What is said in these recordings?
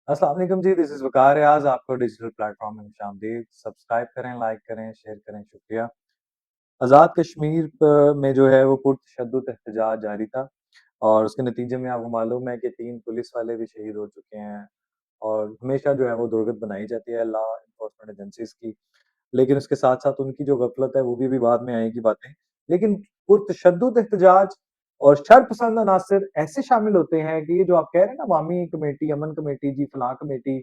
अस्सलाम वालेकुम जी, this is वक़ार रियाज़। आपको डिजिटल प्लेटफ़ॉर्म में खुशामदीद। सब्सक्राइब करें, लाइक करें, शेयर करें, शुक्रिया। आज़ाद कश्मीर में जो है वो पुरतशद्दुद एहतजाज जारी था और उसके नतीजे में आपको मालूम है कि 3 पुलिस वाले भी शहीद हो चुके हैं और हमेशा जो है वो दुर्गत बनाई जाती है लॉ एनफोर्समेंट एजेंसीज़ की। लेकिन उसके साथ-साथ उनकी जो गफ़लत है वो भी बाद में आएगी बातें। लेकिन पुरतशद्दुद एहतजाज और शरपसंद अनासर ऐसे शामिल होते हैं कि ये जो आप कह रहे हैं ना अवामी कमेटी, अमन कमेटी जी, फलाँ कमेटी,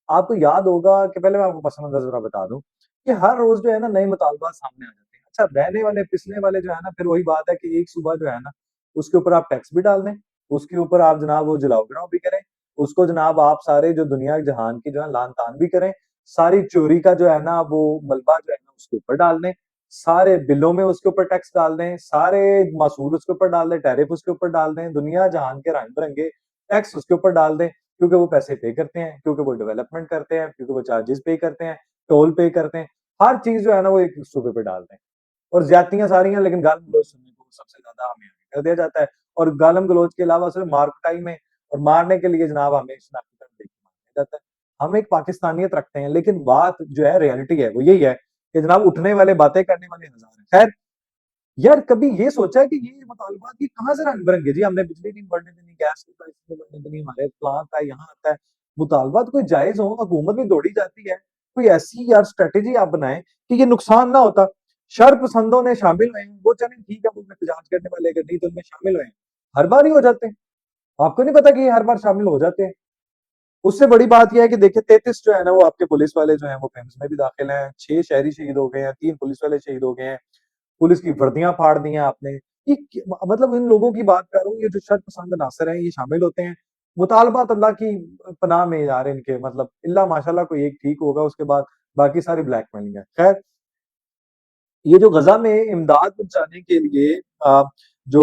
आपको याद होगा कि पहले मैं आपको पस मंज़र ज़रा बता दूँ कि हर रोज़ जो है ना नए मुतालबात सामने आ जाते हैं। अच्छा रहने वाले, पिसने वाले जो है ना फिर वही बात है कि एक सुबह जो है ना उसके ऊपर आप टैक्स भी डाल दें, उसके ऊपर आप जनाब वो जलाओ-गिराओ भी करें, उसको जनाब आप सारे जो दुनिया जहान की जो है लान-तान भी करें, सारी चोरी का जो है ना वो मलबा जो है ना उसके ऊपर डाल दें, सारे बिलों में उसके ऊपर टैक्स डाल दें, सारे मासूल उसके ऊपर डाल दें, टैरिफ उसके ऊपर डाल दें, दुनिया जहान के रंग-बिरंगे टैक्स उसके ऊपर डाल दें, क्योंकि वो पैसे पे करते हैं, क्योंकि वो डेवलपमेंट करते हैं, क्योंकि वो चार्जेस पे करते हैं, टोल पे करते हैं, हर चीज़ जो है ना वो एक सूबे पे डाल दें। और ज़्यादतियाँ सारी हैं लेकिन गाली-गलौज सुनने को सबसे ज़्यादा हमें आगे कर दिया जाता है और गालम-गलौज के अलावा सिर्फ़ मार-कुटाई में और मारने के लिए जनाब हमें शनाख्ती कार्ड देके मार दिया जाता है। हम एक पाकिस्तानियत रखते हैं लेकिन बात जो है रियलिटी है वो यही है कि जनाब उठने वाले, बातें करने वाले हज़ार हैं। खैर, यार कभी ये सोचा है कि ये मुतालबात ये कहाँ से रंग-बिरंगे जी, हमने बिजली नहीं बढ़ने देनी, गैस की प्राइस नहीं बढ़ने देनी, हमारे फलाँ आता है, यहाँ आता है। मुतालबात कोई जायज़ हो, हुकूमत भी दौड़ी जाती है। कोई ऐसी यार स्ट्रैटेजी आप बनाएँ कि ये नुकसान ना होता। शर-पसंदों ने शामिल हुए हैं, वो चलें ठीक है, वो एहतजाज करने वाले अगर नहीं तो उनमें शामिल हुए हैं। हर बार ही हो जाते हैं। आपको नहीं पता कि ये हर बार शामिल हो जाते हैं। उससे बड़ी बात ये है कि देखिए 33 जो है ना वो आपके पुलिस वाले जो हैं वो पेम्स में भी दाखिल हैं, 6 शहरी शहीद हो गए हैं, 3 पुलिस वाले शहीद हो गए हैं। पुलिस की वर्दियाँ फाड़ दी हैं आपने। ये मतलब इन लोगों की बात कर रहा हूँ, ये जो शर-पसंद अनासर हैं, ये शामिल होते हैं। मुतालबात अल्लाह की पनाह में यार इनके मतलब इल्ला माशाअल्लाह कोई एक ठीक होगा, उसके बाद बाकी सारी ब्लैकमेलिंग है। खैर, ये जो गज़ा में इमदाद पहुँचाने के लिए जो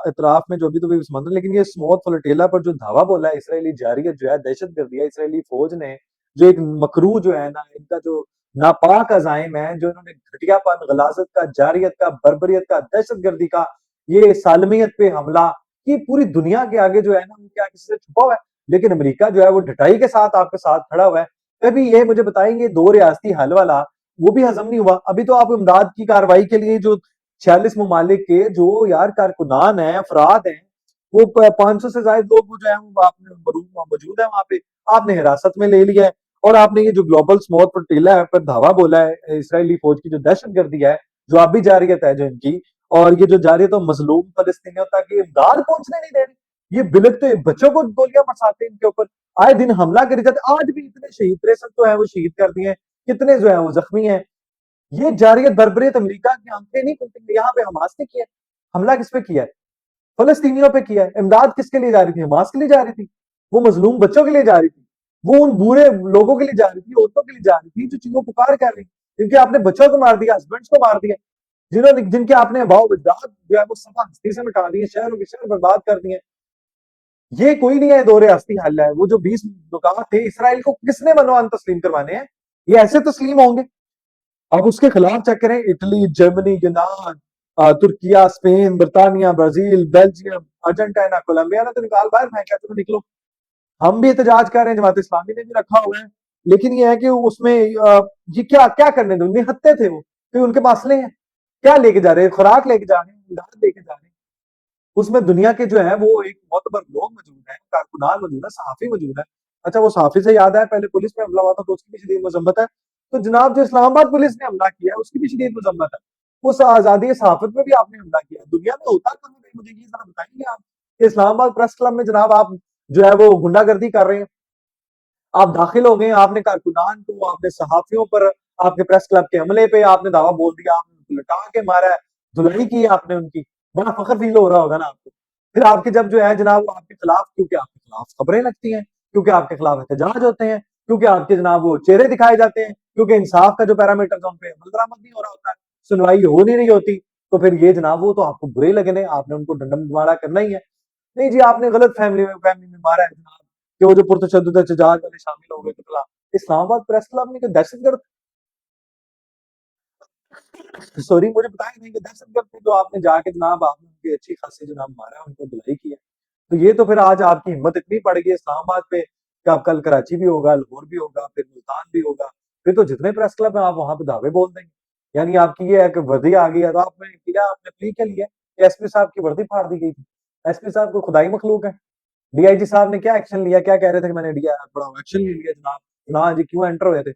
इतराफ़ में जो भी तो भी समंदर लेकिन ये स्मॉथ फ्लोटिला पर जो धावा बोला है इसराइली जारियत जो है, दहशतगर्दी है, इसराइली फ़ौज ने जो एक मकरू जो है ना, इनका जो नापाक अज़ाइम है, जो इन्होंने घटियापन, गलाज़त का, जारियत का, बर्बरियत का, दहशतगर्दी का, ये सालमियत पे हमला, ये पूरी दुनिया के आगे जो है ना, वो क्या किसी से छुपा हुआ है? लेकिन अमेरिका जो है वो ढटाई के साथ आपके साथ खड़ा हुआ है। कभी ये मुझे बताएँगे 2 रियासती हल वाला वो भी हज़म नहीं हुआ। अभी तो आप इमदाद की कार्रवाई के लिए जो 46 ममालिक के जो यार कारकुनान हैं, अफ़राद हैं, वो प 500 से ज़ायद लोग वो जो हैं वो आपने मौजूद हैं वहाँ पे, आपने हिरासत में ले लिया है और आपने ये जो ग्लोबल स्मॉथ फ्लोटिला है पर धावा बोला है इज़राइली फ़ौज की जो दहशतगर्दी है, जो अब भी जारियत है जो इनकी और ये जो जारियत है मज़लूम फ़लस्तीनियों तक ये इमदाद पहुँचने नहीं दे रही। ये बिलखते बच्चों को गोलियाँ बरसाते हैं इनके ऊपर, आए दिन हमला करी जाते हैं। आज भी इतने शहीद 63 तो है वो शहीद कर दिए हैं, कितने जो है वो ज़ख्मी हैं। ये जारियत बर्बरियत अमेरिका की आंखें नहीं खुलती। यहाँ पे हमास ने किया है। हमला किस पे किया है? फ़लस्तीनियों पे किया है। इमदाद किसके लिए जा रही थी? हमास के लिए जा रही थी। वो मज़लूम बच्चों के लिए जा रही थी। वो उन बूढ़े लोगों के लिए जा रही थी, औरतों के लिए जा रही थी जो चीखो पुकार कर रही, क्योंकि आपने बच्चों को मार दिया, हस्बैंड्स को मार दिया, जिन्होंने जिनके आपने आबाओ-अजदाद जो है वो सफ़ा हस्ती से मिटा दिए, शहरों के शहर बर्बाद कर दिए। ये कोई नहीं है दो रियासती हल है। वो जो 20 नुकात थे, इसराइल को किसने मनोअन तस्लीम करवाने हैं? ये ऐसे तस्लीम होंगे? अब उसके खिलाफ चेक करें इटली, जर्मनी, यूनान, तुर्किया, स्पेन, बर्तानिया, ब्राजील, बेल्जियम, अर्जेंटीना, कोलंबिया ने तो निकाल बाहर फेंका, चलो निकलो। हम भी एहतजाज कर रहे हैं, जमात इस्लामी ने भी रखा हुआ है, लेकिन ये है कि उसमें ये क्या क्या करने दो, निहत्थे थे वो, कोई उनके पास असले हैं, क्या लेके जा रहे हैं? खुराक लेके जा रहे हैं, इमदाद लेके जा रहे हैं। उसमें दुनिया के जो है वो एक मोतबर लोग मौजूद हैं, कारकुनान मौजूद है, सहाफ़ी मौजूद है। अच्छा वो सहाफ़ी से याद आया पहले पुलिस पे हमला हुआ था तो उसकी भी शदीद मज़म्मत है। तो जनाब जो इस्लामाबाद पुलिस ने हमला किया है उसकी भी शदीद मज़म्मत है। उस आज़ादी सहाफ़त में भी आपने हमला किया है। दुनिया में होता कहाँ है मुझे ये ज़रा बताएँगे आप? कि इस्लामाबाद प्रेस क्लब में जनाब आप जो है वो गुंडागर्दी कर रहे हैं। आप दाखिल हो गए, आपने कारकुनान को, आपने सहाफ़ियों पर, आपके प्रेस क्लब के अमले पे आपने दावा बोल दिया, आपने उनको लटा के मारा है, धुलाई की है आपने उनकी। बड़ा फ़ख्र फ़ील हो रहा होगा ना आपको। फिर आपके जब जो है जनाब वो आपके खिलाफ क्योंकि आपके खिलाफ खबरें लगती हैं, क्योंकि आपके खिलाफ एहतजाज होते हैं, क्योंकि आपके जनाब वो चेहरे दिखाए जाते हैं, क्योंकि इंसाफ का जो पैरामीटर्स है उन पे अमल दरामद नहीं हो रहा होता है, सुनवाई हो नहीं रही होती, तो फिर ये जनाब वो तो आपको बुरे ही लगने, आपने उनको डंडम-मारा करना ही है। नहीं जी, आपने गलत फ़हमी में मारा है जनाब, कि वो जो पुरतशद्दुद एहतजाज वाले शामिल हो गए थे भला, इस्लामाबाद प्रेस क्लब में कोई दहशतगर्द सॉरी मुझे बताया नहीं कि दहशतगर्द थे जो आपने जाके जनाब आपने उनकी अच्छी खासी जनाब मारा, उनको धुलाई की है। तो ये तो फिर आज आपकी हिम्मत इतनी पड़ गई है इस्लामाबाद पे کہ اب کل کراچی بھی ہوگا، لاہور بھی ہوگا، پھر ملتان بھی ہوگا، پھر تو جتنے پریس کلب ہیں آپ وہاں پہ دعوے بول دیں گے۔ یعنی آپ کی یہ ہے کہ وردی آ گئی ہے، تو آپ نے کیا، آپ نے پلی کیا لیا کہ ایس پی صاحب کی وردی پھاڑ دی گئی تھی؟ ایس پی صاحب کو خدائی مخلوق ہے۔ ڈی آئی جی صاحب نے کیا ایکشن لیا؟ کیا کہہ رہے تھے کہ میں نے بڑا ایکشن لے لیا جناب؟ جناب جی کیوں انٹر ہوئے تھے؟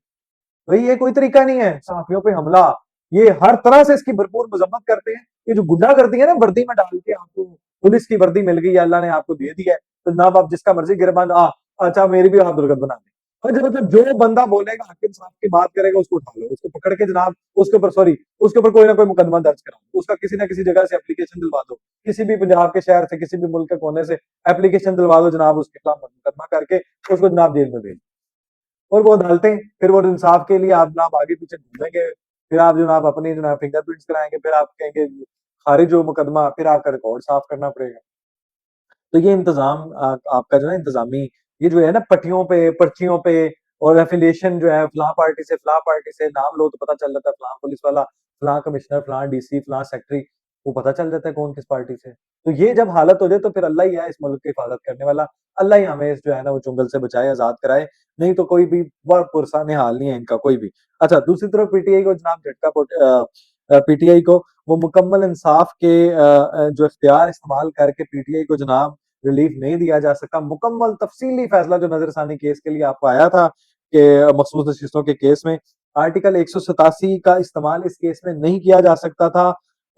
بھئی یہ کوئی طریقہ نہیں ہے صحافیوں پہ حملہ، یہ ہر طرح سے اس کی بھرپور مذمت کرتے ہیں۔ یہ جو گنڈا گردی ہے نا وردی میں ڈال کے، آپ کو پولیس کی وردی مل گئی ہے، اللہ نے آپ کو دے دی ہے، تو جناب آپ جس کا مرضی گربان اچھا میری بھی آپ درگت بنا دیں۔ اور مطلب جو بندہ بولے گا، حق انصاف کی بات کرے گا، اس کو اٹھا لو، اس کو پکڑ کے جناب اس کے اوپر اس کے اوپر کوئی نہ کوئی مقدمہ درج کراؤ، اس کا کسی نہ کسی جگہ سے اپلیکیشن دلوا دو، کسی بھی پنجاب کے شہر سے، کسی بھی ملک کے کونے سے اپلیکیشن دلوا دو جناب، اس کے خلاف مقدمہ کر کے اس کو جناب جیل میں بھیج دو۔ اور وہ عدالتیں پھر وہ انصاف کے لیے آپ جناب آگے پیچھے ڈھونڈیں گے، پھر آپ جناب اپنی جناب فنگر پرنٹس کرائیں گے، پھر آپ کہیں گے خارج ہو مقدمہ، پھر آپ کا ریکارڈ صاف کرنا پڑے گا۔ تو یہ انتظام آپ کا جو ہے انتظامی، یہ جو ہے نا پٹیوں پہ، پرچیوں پہ، اور ایفیلیشن جو ہے فلاں پارٹی سے فلاں پارٹی سے، نام لو تو پتہ چل جاتا ہے فلاں پولیس والا، فلاں کمشنر، فلاں ڈی سی، فلاں سیکٹری، وہ پتہ چل جاتا ہے کون کس پارٹی سے۔ تو یہ جب حالت ہو جائے تو پھر اللہ ہی ہے اس ملک کی حفاظت کرنے والا، اللہ ہی ہمیں جو ہے نا وہ چنگل سے بچائے، آزاد کرائے، نہیں تو کوئی بھی بڑا پرسان حال نہیں ہے ان کا کوئی بھی۔ اچھا دوسری طرف پی ٹی آئی کو جناب جھٹکا، پی ٹی آئی کو وہ مکمل انصاف کے جو اختیار استعمال کر کے پی ٹی آئی کو جناب ریلیف نہیں دیا جا سکا۔ مکمل تفصیلی فیصلہ جو نظر ثانی کیس کے لیے آپ کو آیا تھا کہ مخصوص نشستوں کے کیس میں آرٹیکل 187 کا استعمال اس کیس میں نہیں کیا جا سکتا تھا،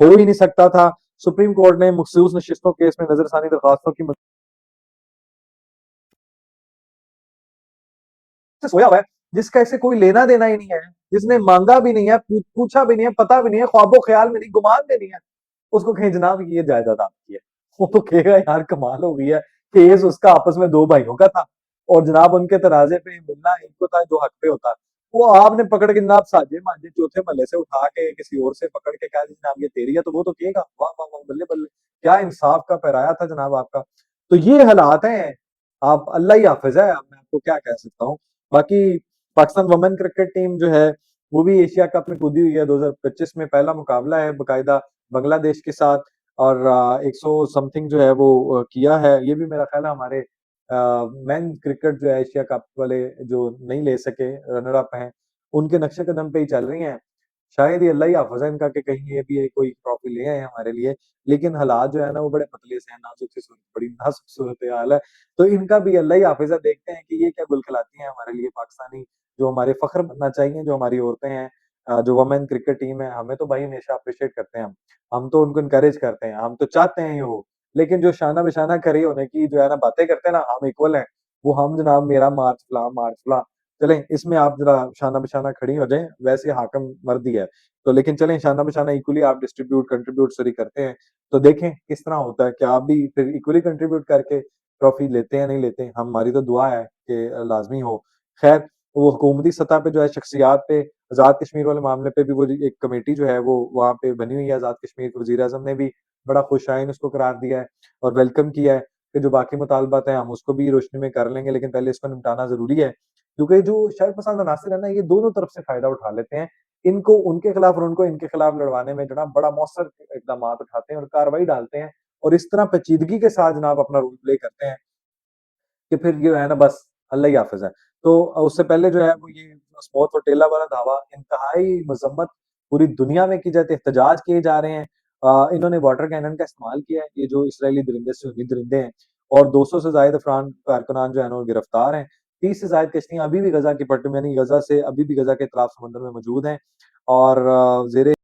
ہو ہی نہیں سکتا تھا۔ سپریم کورٹ نے مخصوص نشستوں کیس میں نظر ثانی درخواستوں کی سویا ہوا ہے، جس کا اسے کوئی لینا دینا ہی نہیں ہے، جس نے مانگا بھی نہیں ہے، پوچھا بھی نہیں ہے، پتا بھی نہیں ہے، خواب و خیال میں نہیں، گمان میں نہیں ہے، اس کو کہیں جناب یہ جائیداد آپ کی ہے، وہ تو کہے گا یار کمال ہو گئی ہے، کیس اس کا آپس میں دو بھائیوں کا تھا، اور جناب ان کے ترازے پہ ملنا ایک کو تھا جو حق پہ ہوتا، وہ آپ نے پکڑ کے جناب ساجے مانجے چوتھے محلے سے اٹھا کے کسی اور سے پکڑ کے کہا جناب یہ تیری ہے، تو وہ تو کہے گا واہ واہ واہ بلے بلے، کیا انصاف کا پیرایا تھا جناب آپ کا۔ تو یہ حالات ہیں، آپ اللہ ہی حافظ ہے، میں آپ کو کیا کہہ سکتا ہوں۔ باقی پاکستان وومن کرکٹ ٹیم جو ہے وہ بھی ایشیا کپ میں کودی ہوئی ہے، 2025 میں پہلا مقابلہ ہے باقاعدہ بنگلہ دیش کے ساتھ، اور 100 سم تھنگ جو ہے وہ کیا ہے، یہ بھی میرا خیال ہے ہمارے مین کرکٹ جو ہے ایشیا کپ والے جو نہیں لے سکے رنر اپ ہیں، ان کے نقش قدم پہ ہی چل رہی ہیں، شاید ہی اللہ ہی حافظ ہے ان کا کہ کہیں یہ بھی کوئی ٹرافی لے آئے ہمارے لیے، لیکن حالات جو ہے نا وہ بڑے پتلے سے ہیں، نازک سی صورت، بڑی نازک صورتحال ہے، تو ان کا بھی اللہ ہی حافظ ہے، دیکھتے ہیں کہ یہ کیا گل کھلاتی ہیں ہمارے لیے پاکستانی، جو ہمارے فخر بننا چاہیے، جو ہماری عورتیں ہیں، جو وومن کرکٹ ٹیم ہے، ہمیں تو بھائی ہمیشہ اپریشیٹ کرتے ہیں، ہم تو ان کو انکریج کرتے ہیں، ہم تو چاہتے ہیں یہ ہو، لیکن جو شانہ بشانہ کھڑی ہونے کی جو ہے نا باتیں کرتے ہیں نا ہم ایکول ہیں، وہ ہم جناب میرا مارچ فلاں مارچ فلاں، چلیں اس میں آپ ذرا شانہ بشانہ کھڑی ہو جائیں، ویسے حاکم مردی ہے تو، لیکن چلیں شانہ بشانہ ایکولی آپ ڈسٹریبیوٹ کنٹریبیوٹ سری کرتے ہیں تو دیکھیں کس طرح ہوتا ہے، کہ آپ بھی پھر ایکولی کنٹریبیوٹ کر کے ٹرافی لیتے ہیں نہیں لیتے ہیں، ہماری تو دعا ہے کہ لازمی ہو۔ خیر وہ حکومتی سطح پہ جو ہے شخصیات پہ، آزاد کشمیر والے معاملے پہ بھی وہ ایک کمیٹی جو ہے وہ وہاں پہ بنی ہوئی ہے، آزاد کشمیر کے وزیر اعظم نے بھی بڑا خوش آئین اس کو قرار دیا ہے اور ویلکم کیا ہے کہ جو باقی مطالبات ہیں ہم اس کو بھی روشنی میں کر لیں گے، لیکن پہلے اس کو نمٹانا ضروری ہے، کیونکہ جو شر پسند عناصر ہے نا یہ دونوں طرف سے فائدہ اٹھا لیتے ہیں، ان کو ان کے خلاف اور ان کو ان کے خلاف لڑوانے میں جناب بڑا مؤثر اقدامات اٹھاتے ہیں اور کاروائی ڈالتے ہیں، اور اس طرح پیچیدگی کے ساتھ جناب اپنا رول پلے کرتے ہیں کہ پھر یہ ہے نا بس اللہ ہی حافظ ہے۔ تو اس سے پہلے جو ہے وہ یہ اسموتھ وٹیلا والا دعویٰ انتہائی مذمت پوری دنیا میں کی جاتی ہے، احتجاج کیے جا رہے ہیں، انہوں نے واٹر کینن کا استعمال کیا ہے، یہ جو اسرائیلی درندے سونی درندے ہیں، اور 200 سے زائد افراد کارکنان جو ہے نا وہ گرفتار ہیں، 30 سے زائد کشتیاں ابھی بھی غزہ کی پٹی میں، یعنی غزہ سے ابھی بھی غزہ کے اطراف سمندر میں موجود ہیں، اور زیر